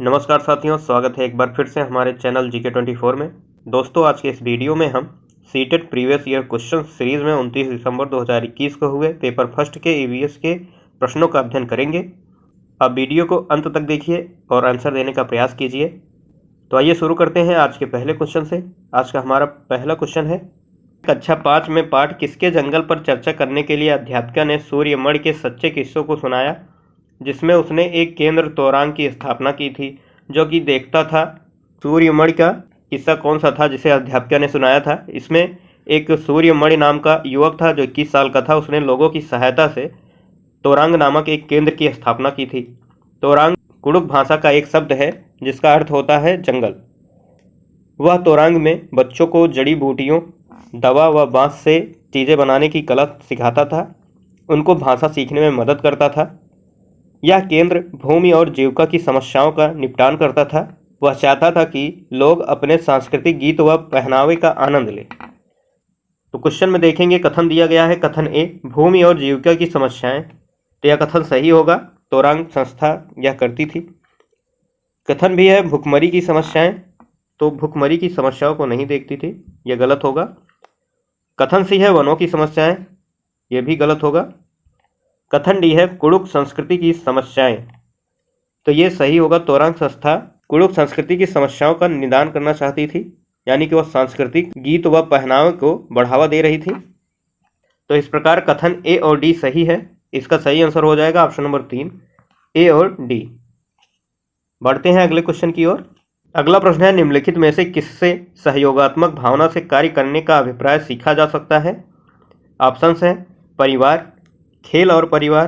नमस्कार साथियों, स्वागत है एक बार फिर से हमारे चैनल GK24 में। दोस्तों, आज के इस वीडियो में हम CTET previous year question series में 29 दिसंबर 2021 को हुए पेपर फर्स्ट के EVS के प्रश्नों का अध्ययन करेंगे। आप वीडियो को अंत तक देखिए और आंसर देने का प्रयास कीजिए। तो आइए शुरू करते हैं आज के पहले क्वेश्चन से। आज का हमारा पहला क्वेश्चन है, कक्षा 5 में पाठ किसके जंगल पर चर्चा करने के लिए अध्यापिका ने सूर्यमणि के सच्चे किस्सों को सुनाया, जिसमें उसने एक केंद्र तोरांग की स्थापना की थी जो कि देखता था। सूर्यमणि का किस्सा कौन सा था जिसे अध्यापिका ने सुनाया था? इसमें एक सूर्यमणि नाम का युवक था जो 21 साल का था। उसने लोगों की सहायता से तोरांग नामक एक केंद्र की स्थापना की थी। तोरांग कुड़ुक भाषा का एक शब्द है जिसका अर्थ होता है जंगल। वह तोरांग में बच्चों को जड़ी बूटियों, दवा व बांस से चीज़ें बनाने की कला सिखाता था, उनको भाषा सीखने में मदद करता था। यह केंद्र भूमि और जीविका की समस्याओं का निपटान करता था। वह चाहता था कि लोग अपने सांस्कृतिक गीत व पहनावे का आनंद लें। तो क्वेश्चन में देखेंगे, कथन दिया गया है। कथन ए, भूमि और जीविका की समस्याएं। तो यह कथन सही होगा, तोरांग संस्था यह करती थी। कथन भी है भुखमरी की समस्याएं, तो भुखमरी की समस्याओं को नहीं देखती थी, यह गलत होगा। कथन सी है वनों की समस्याएं, यह भी गलत होगा। कथन डी है कुड़ुक संस्कृति की समस्याएं, तो ये सही होगा। तोरांग संस्था कुड़ुक संस्कृति की समस्याओं का निदान करना चाहती थी, यानी कि वह सांस्कृतिक गीत व पहनावे को बढ़ावा दे रही थी। तो इस प्रकार कथन ए और डी सही है। इसका सही आंसर हो जाएगा ऑप्शन नंबर 3, ए और डी। बढ़ते हैं अगले क्वेश्चन की ओर। अगला प्रश्न है, निम्नलिखित में से किससे सहयोगात्मक भावना से कार्य करने का अभिप्राय सीखा जा सकता है? ऑप्शंस हैं परिवार, खेल और परिवार,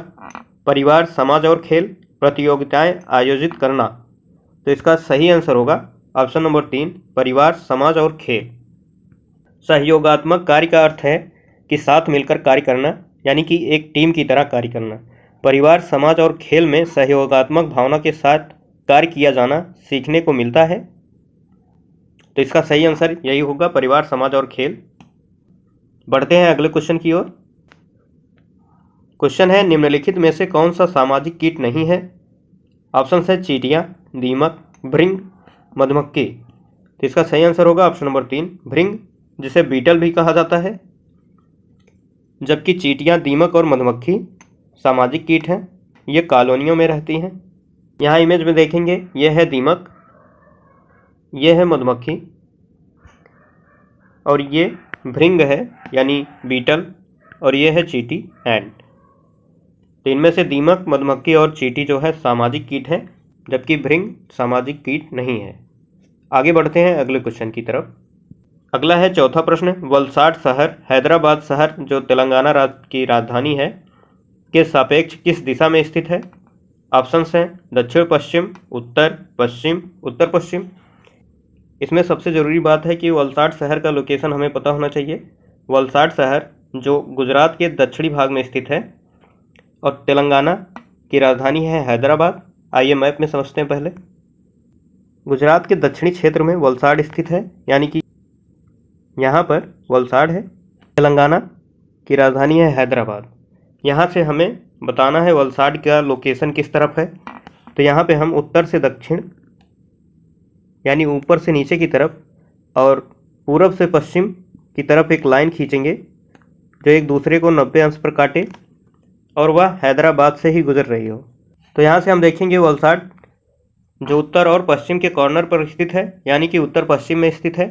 परिवार, समाज और खेल, प्रतियोगिताएं आयोजित करना। तो इसका सही आंसर होगा ऑप्शन नंबर 3, परिवार, समाज और खेल। सहयोगात्मक कार्य का अर्थ है कि साथ मिलकर कार्य करना, यानी कि एक टीम की तरह कार्य करना। परिवार, समाज और खेल में सहयोगात्मक भावना के साथ कार्य किया जाना सीखने को मिलता है। तो इसका सही आंसर यही होगा, परिवार, समाज और खेल। बढ़ते हैं अगले क्वेश्चन की ओर। क्वेश्चन है, निम्नलिखित में से कौन सा सामाजिक कीट नहीं है? ऑप्शन है चींटियां, दीमक, भृंग, मधुमक्खी। तो इसका सही आंसर होगा ऑप्शन नंबर 3, भृंग, जिसे बीटल भी कहा जाता है। जबकि चींटियां, दीमक और मधुमक्खी सामाजिक कीट हैं, ये कॉलोनियों में रहती हैं। यहाँ इमेज में देखेंगे, यह है दीमक, यह है मधुमक्खी और ये भृंग है यानी बीटल, और ये है चींटी एंट। तो इनमें से दीमक, मधुमक्खी और चींटी जो है सामाजिक कीट हैं, जबकि भृंग सामाजिक कीट नहीं है। आगे बढ़ते हैं अगले क्वेश्चन की तरफ। अगला है चौथा प्रश्न, वलसाड शहर हैदराबाद शहर जो तेलंगाना राज्य की राजधानी है के सापेक्ष किस दिशा में स्थित है? ऑप्शंस हैं दक्षिण पश्चिम, उत्तर पश्चिम, उत्तर पश्चिम। इसमें सबसे ज़रूरी बात है कि वलसाड शहर का लोकेशन हमें पता होना चाहिए। वलसाड शहर जो गुजरात के दक्षिणी भाग में स्थित है और तेलंगाना की राजधानी है हैदराबाद। आइए मैप में समझते हैं पहले। गुजरात के दक्षिणी क्षेत्र में वलसाड स्थित है, यानी कि यहाँ पर वलसाड है। तेलंगाना की राजधानी है हैदराबाद। यहाँ से हमें बताना है वलसाड का लोकेशन किस तरफ है। तो यहाँ पे हम उत्तर से दक्षिण, यानी ऊपर से नीचे की तरफ और पूरब से पश्चिम की तरफ एक लाइन खींचेंगे जो एक दूसरे को 90 अंश पर काटे और वह हैदराबाद से ही गुजर रही हो। तो यहाँ से हम देखेंगे वलसाड जो उत्तर और पश्चिम के कॉर्नर पर स्थित है, यानी कि उत्तर पश्चिम में स्थित है।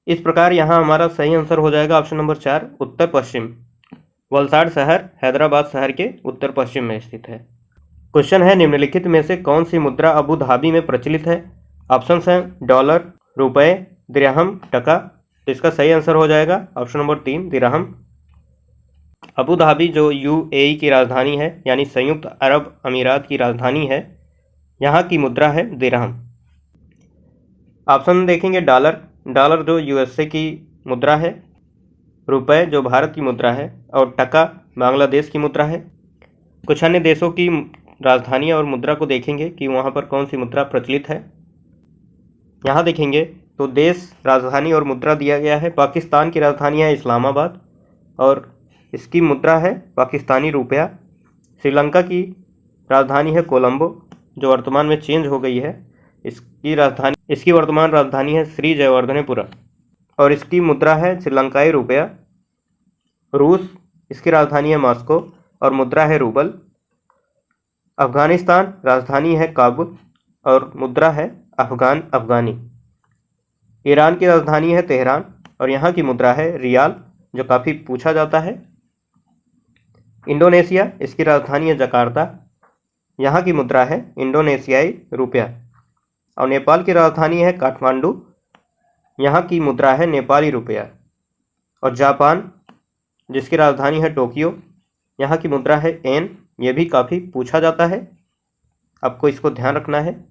इस प्रकार यहाँ हमारा सही आंसर हो जाएगा ऑप्शन नंबर 4, उत्तर पश्चिम। वलसाड शहर हैदराबाद शहर के उत्तर पश्चिम में स्थित है। क्वेश्चन है, निम्नलिखित में से कौन सी मुद्रा अबू धाबी में प्रचलित है? ऑप्शंस हैं डॉलर, रुपए, दिरहम, टका। तो इसका सही आंसर हो जाएगा ऑप्शन नंबर 3, दिरहम। अबू धाबी जो UAE की राजधानी है, यानी संयुक्त अरब अमीरात की राजधानी है, यहाँ की मुद्रा है दिरहम। ऑप्शन देखेंगे डॉलर, डॉलर जो USA की मुद्रा है, रुपए जो भारत की मुद्रा है, और टका बांग्लादेश की मुद्रा है। कुछ अन्य देशों की राजधानियाँ और मुद्रा को देखेंगे कि वहाँ पर कौन सी मुद्रा प्रचलित है। यहाँ देखेंगे तो देश, राजधानी और मुद्रा दिया गया है। पाकिस्तान की राजधानी है इस्लामाबाद और इसकी मुद्रा है पाकिस्तानी रुपया। श्रीलंका की राजधानी है कोलंबो जो वर्तमान में चेंज हो गई है, इसकी वर्तमान राजधानी है श्री जयवर्धनेपुरा और इसकी मुद्रा है श्रीलंकाई रुपया। रूस, इसकी राजधानी है मॉस्को और मुद्रा है रूबल। अफगानिस्तान, राजधानी है काबुल और मुद्रा है अफगानी। ईरान की राजधानी है तेहरान और यहाँ की मुद्रा है रियाल, जो काफ़ी पूछा जाता है। इंडोनेशिया, इसकी राजधानी है जकार्ता, यहाँ की मुद्रा है इंडोनेशियाई रुपया। और नेपाल की राजधानी है काठमांडू, यहाँ की मुद्रा है नेपाली रुपया। और जापान, जिसकी राजधानी है टोक्यो, यहाँ की मुद्रा है येन, ये भी काफ़ी पूछा जाता है, आपको इसको ध्यान रखना है।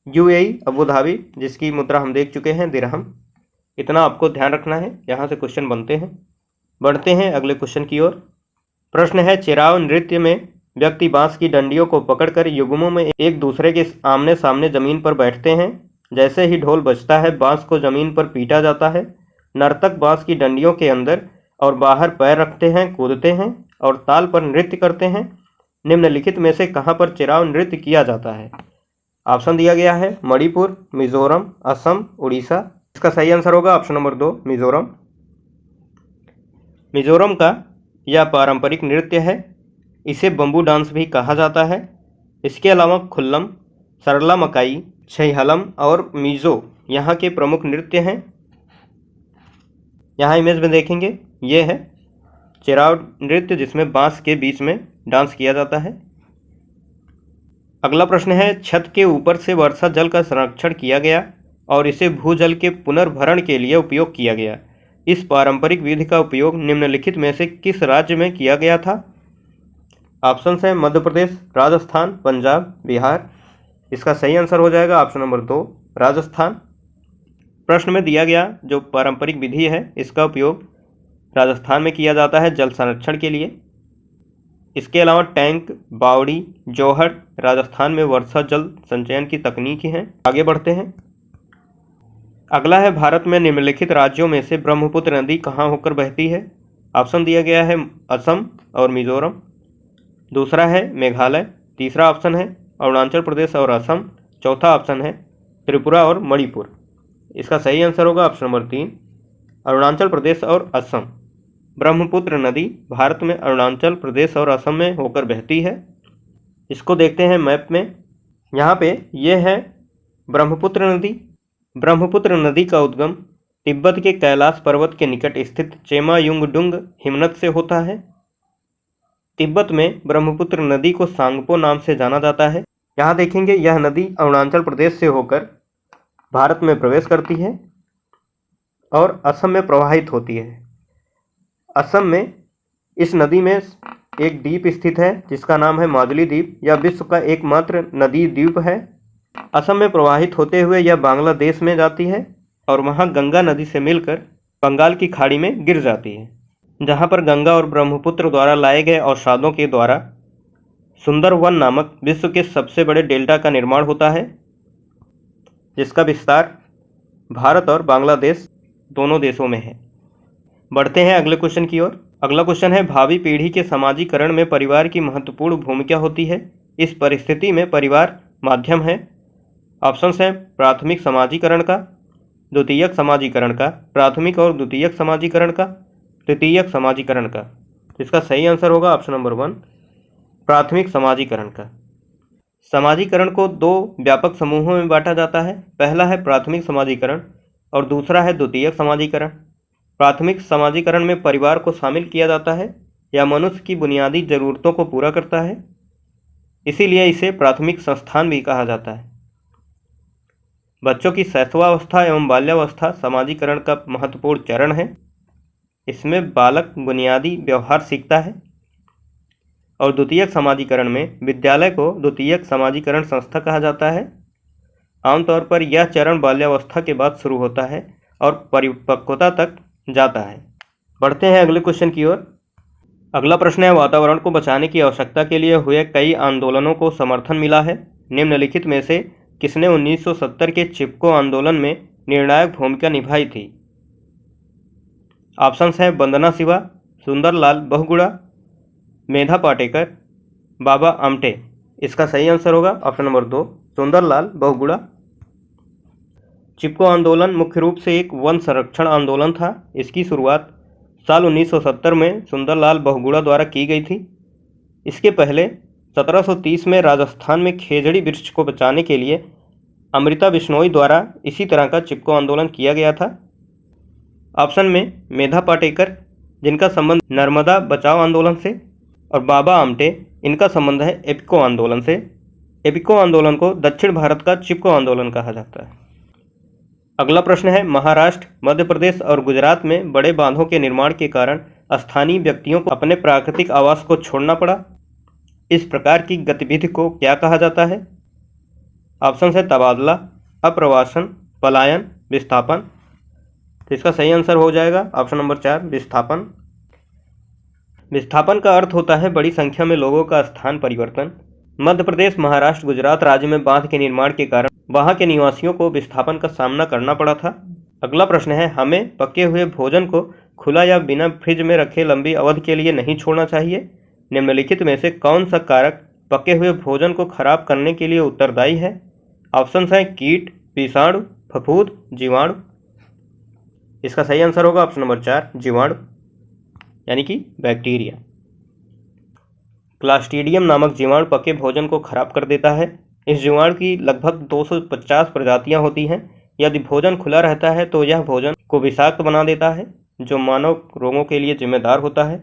यूएई अबू धाबी, जिसकी मुद्रा हम देख चुके हैं दिरहम, इतना आपको ध्यान रखना है। यहाँ से क्वेश्चन बनते हैं। बढ़ते हैं अगले क्वेश्चन की ओर। प्रश्न है, चिराव नृत्य में व्यक्ति बांस की डंडियों को पकड़कर युग्मों में एक दूसरे के आमने सामने जमीन पर बैठते हैं। जैसे ही ढोल बजता है बांस को जमीन पर पीटा जाता है। नर्तक बांस की डंडियों के अंदर और बाहर पैर रखते हैं, कूदते हैं और ताल पर नृत्य करते हैं। निम्नलिखित में से कहाँ पर चिराव नृत्य किया जाता है? ऑप्शन दिया गया है मणिपुर, मिजोरम, असम, उड़ीसा। इसका सही आंसर होगा ऑप्शन नंबर 2, मिजोरम। मिजोरम का यह पारंपरिक नृत्य है, इसे बम्बू डांस भी कहा जाता है। इसके अलावा खुल्लम, सरला मकाई, छैहलम और मिजो यहाँ के प्रमुख नृत्य हैं। यहाँ इमेज में देखेंगे, ये है चिराव नृत्य जिसमें बांस के बीच में डांस किया जाता है। अगला प्रश्न है, छत के ऊपर से वर्षा जल का संरक्षण किया गया और इसे भूजल के पुनर्भरण के लिए उपयोग किया गया। इस पारंपरिक विधि का उपयोग निम्नलिखित में से किस राज्य में किया गया था? ऑप्शन है मध्य प्रदेश, राजस्थान, पंजाब, बिहार। इसका सही आंसर हो जाएगा ऑप्शन नंबर 2, राजस्थान। प्रश्न में दिया गया जो पारंपरिक विधि है इसका उपयोग राजस्थान में किया जाता है जल संरक्षण के लिए। इसके अलावा टैंक, बावड़ी, जोहड़ राजस्थान में वर्षा जल संचयन की तकनीक हैं। आगे बढ़ते हैं। अगला है, भारत में निम्नलिखित राज्यों में से ब्रह्मपुत्र नदी कहाँ होकर बहती है? ऑप्शन दिया गया है असम और मिजोरम। दूसरा है मेघालय। तीसरा ऑप्शन है अरुणाचल प्रदेश और असम। चौथा ऑप्शन है त्रिपुरा और मणिपुर। इसका सही आंसर होगा ऑप्शन नंबर 3, अरुणाचल प्रदेश और असम। ब्रह्मपुत्र नदी भारत में अरुणाचल प्रदेश और असम में होकर बहती है। इसको देखते हैं मैप में। यहाँ पे ये है ब्रह्मपुत्र नदी। ब्रह्मपुत्र नदी का उद्गम तिब्बत के कैलाश पर्वत के निकट स्थित चेमायुंगडुंग हिमनद से होता है। तिब्बत में ब्रह्मपुत्र नदी को सांगपो नाम से जाना जाता है। यहाँ देखेंगे, यह नदी अरुणाचल प्रदेश से होकर भारत में प्रवेश करती है और असम में प्रवाहित होती है। असम में इस नदी में एक द्वीप स्थित है जिसका नाम है माजुली द्वीप। यह विश्व का एकमात्र नदी द्वीप है। असम में प्रवाहित होते हुए यह बांग्लादेश में जाती है और वहाँ गंगा नदी से मिलकर बंगाल की खाड़ी में गिर जाती है, जहाँ पर गंगा और ब्रह्मपुत्र द्वारा लाए गए अवसादों के द्वारा सुंदरवन नामक विश्व के सबसे बड़े डेल्टा का निर्माण होता है, जिसका विस्तार भारत और बांग्लादेश दोनों देशों में है। बढ़ते हैं अगले क्वेश्चन की ओर। अगला क्वेश्चन है, भावी पीढ़ी के समाजीकरण में परिवार की महत्वपूर्ण भूमिका होती है। इस परिस्थिति में परिवार माध्यम है। ऑप्शंस हैं प्राथमिक समाजीकरण का, द्वितीयक समाजीकरण का, प्राथमिक और द्वितीयक समाजीकरण का, तृतीयक समाजीकरण का। इसका सही आंसर होगा ऑप्शन नंबर 1, प्राथमिक समाजीकरण का। समाजीकरण को 2 व्यापक समूहों में बांटा जाता है। पहला है प्राथमिक समाजीकरण और दूसरा है द्वितीयक समाजीकरण। प्राथमिक समाजीकरण में परिवार को शामिल किया जाता है या मनुष्य की बुनियादी जरूरतों को पूरा करता है, इसीलिए इसे प्राथमिक संस्थान भी कहा जाता है। बच्चों की शैशवावस्था एवं बाल्यावस्था समाजीकरण का महत्वपूर्ण चरण है। इसमें बालक बुनियादी व्यवहार सीखता है। और द्वितीयक समाजीकरण में विद्यालय को द्वितीयक समाजीकरण संस्था कहा जाता है। आमतौर पर यह चरण बाल्यावस्था के बाद शुरू होता है और परिपक्वता तक जाता है। बढ़ते हैं अगले क्वेश्चन की ओर। अगला प्रश्न है, वातावरण को बचाने की आवश्यकता के लिए हुए कई आंदोलनों को समर्थन मिला है। निम्नलिखित में से किसने 1970 के चिपको आंदोलन में निर्णायक भूमिका निभाई थी? ऑप्शंस हैं वंदना शिवा, सुंदरलाल बहुगुणा, मेधा पाटेकर, बाबा आमटे। इसका सही आंसर होगा ऑप्शन नंबर 2 सुंदरलाल बहुगुणा। चिपको आंदोलन मुख्य रूप से एक वन संरक्षण आंदोलन था। इसकी शुरुआत साल 1970 में सुंदरलाल बहुगुणा द्वारा की गई थी। इसके पहले 1730 में राजस्थान में खेजड़ी वृक्ष को बचाने के लिए अमृता बिश्नोई द्वारा इसी तरह का चिपको आंदोलन किया गया था। ऑप्शन में मेधा पाटेकर, जिनका संबंध नर्मदा बचाओ आंदोलन से, और बाबा आमटे, इनका संबंध है एपिको आंदोलन से। एपिको आंदोलन को दक्षिण भारत का चिपको आंदोलन कहा जाता है। अगला प्रश्न है, महाराष्ट्र, मध्य प्रदेश और गुजरात में बड़े बांधों के निर्माण के कारण स्थानीय व्यक्तियों को अपने प्राकृतिक आवास को छोड़ना पड़ा। इस प्रकार की गतिविधि को क्या कहा जाता है? ऑप्शन है तबादला, अप्रवासन, पलायन, विस्थापन। तो इसका सही आंसर हो जाएगा ऑप्शन नंबर 4 विस्थापन। विस्थापन का अर्थ होता है बड़ी संख्या में लोगों का स्थान परिवर्तन। मध्य प्रदेश, महाराष्ट्र, गुजरात राज्य में बांध के निर्माण के कारण वहां के निवासियों को विस्थापन का सामना करना पड़ा था। अगला प्रश्न है, हमें पके हुए भोजन को खुला या बिना फ्रिज में रखे लंबी अवधि के लिए नहीं छोड़ना चाहिए। निम्नलिखित में से कौन सा कारक पके हुए भोजन को खराब करने के लिए उत्तरदायी है? ऑप्शन हैं कीट, विषाणु, फफूंद, जीवाणु। इसका सही आंसर होगा ऑप्शन नंबर 4 जीवाणु, यानी कि बैक्टीरिया। क्लास्ट्रीडियम नामक जीवाणु पके भोजन को खराब कर देता है। इस जीवाणु की लगभग 250 प्रजातियां होती हैं। यदि भोजन खुला रहता है तो यह भोजन को विषाक्त बना देता है, जो मानव रोगों के लिए जिम्मेदार होता है।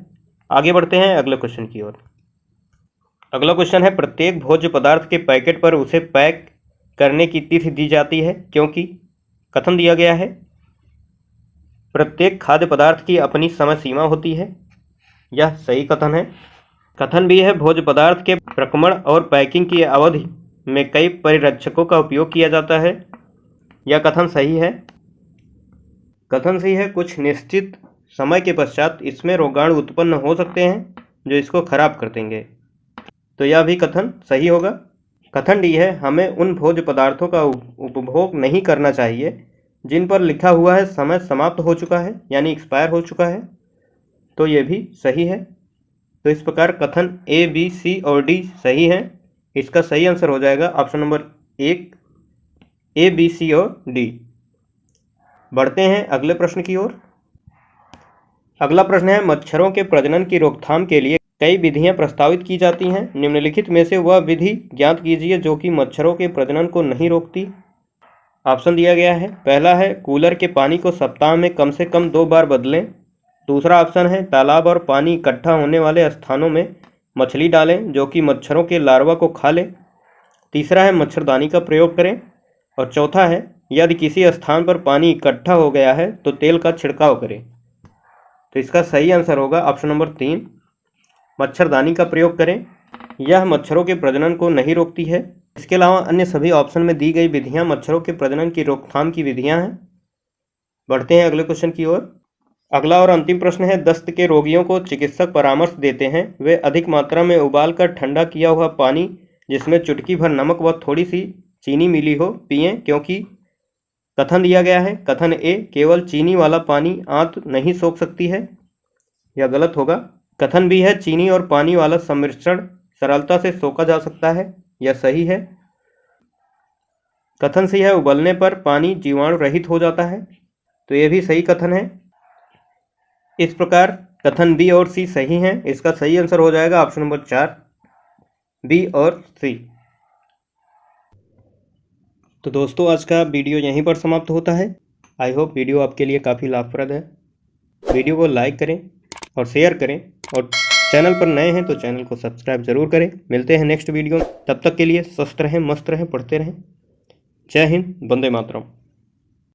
आगे बढ़ते हैं अगले क्वेश्चन की ओर। अगला क्वेश्चन है, प्रत्येक भोज्य पदार्थ के पैकेट पर उसे पैक करने की तिथि दी जाती है क्योंकि कथन दिया गया है। प्रत्येक खाद्य पदार्थ की अपनी समय सीमा होती है, यह सही कथन है। कथन भी है, भोज्य पदार्थ के प्रक्रमण और पैकिंग की अवधि में कई परिरक्षकों का उपयोग किया जाता है, यह कथन सही है। कथन सही है, कुछ निश्चित समय के पश्चात इसमें रोगाणु उत्पन्न हो सकते हैं जो इसको खराब कर देंगे, तो यह भी कथन सही होगा। कथन डी है, हमें उन भोज्य पदार्थों का उपभोग नहीं करना चाहिए जिन पर लिखा हुआ है समय समाप्त हो चुका है, यानी एक्सपायर हो चुका है, तो ये भी सही है। तो इस प्रकार कथन ए, बी, सी और डी सही है। इसका सही आंसर हो जाएगा ऑप्शन नंबर 1 ए, बी, सी और डी। बढ़ते हैं अगले प्रश्न की ओर। अगला प्रश्न है, मच्छरों के प्रजनन की रोकथाम के लिए कई विधियां प्रस्तावित की जाती हैं। निम्नलिखित में से वह विधि ज्ञात कीजिए जो कि मच्छरों के प्रजनन को नहीं रोकती। ऑप्शन दिया गया है, पहला है कूलर के पानी को सप्ताह में कम से कम 2 बार बदलें। दूसरा ऑप्शन है तालाब और पानी इकट्ठा होने वाले स्थानों में मछली डालें जो कि मच्छरों के लार्वा को खा ले। तीसरा है मच्छरदानी का प्रयोग करें। और चौथा है, यदि किसी स्थान पर पानी इकट्ठा हो गया है तो तेल का छिड़काव करें। तो इसका सही आंसर होगा ऑप्शन नंबर 3 मच्छरदानी का प्रयोग करें। यह मच्छरों के प्रजनन को नहीं रोकती है। इसके अलावा अन्य सभी ऑप्शन में दी गई विधियां मच्छरों के प्रजनन की रोकथाम की विधियां हैं। बढ़ते हैं अगले क्वेश्चन की ओर। अगला और अंतिम प्रश्न है, दस्त के रोगियों को चिकित्सक परामर्श देते हैं वे अधिक मात्रा में उबालकर ठंडा किया हुआ पानी जिसमें चुटकी भर नमक व थोड़ी सी चीनी मिली हो पिएं, क्योंकि कथन दिया गया है। कथन ए, केवल चीनी वाला पानी आंत नहीं सोख सकती है, यह गलत होगा। कथन बी है, चीनी और पानी वाला सम्मिश्रण सरलता से सोखा जा सकता है, यह सही है। कथन सी है, उबलने पर पानी जीवाणु रहित हो जाता है, तो यह भी सही कथन है। इस प्रकार कथन बी और सी सही हैं। इसका सही आंसर हो जाएगा ऑप्शन नंबर 4 बी और सी। तो दोस्तों आज का वीडियो यहीं पर समाप्त होता है। आई होप वीडियो आपके लिए काफ़ी लाभप्रद है। वीडियो को लाइक करें और शेयर करें, और चैनल पर नए हैं तो चैनल को सब्सक्राइब जरूर करें। मिलते हैं नेक्स्ट वीडियो, तब तक के लिए स्वस्थ रहें, मस्त रहें, पढ़ते रहें। जय हिंद, वंदे मातरम।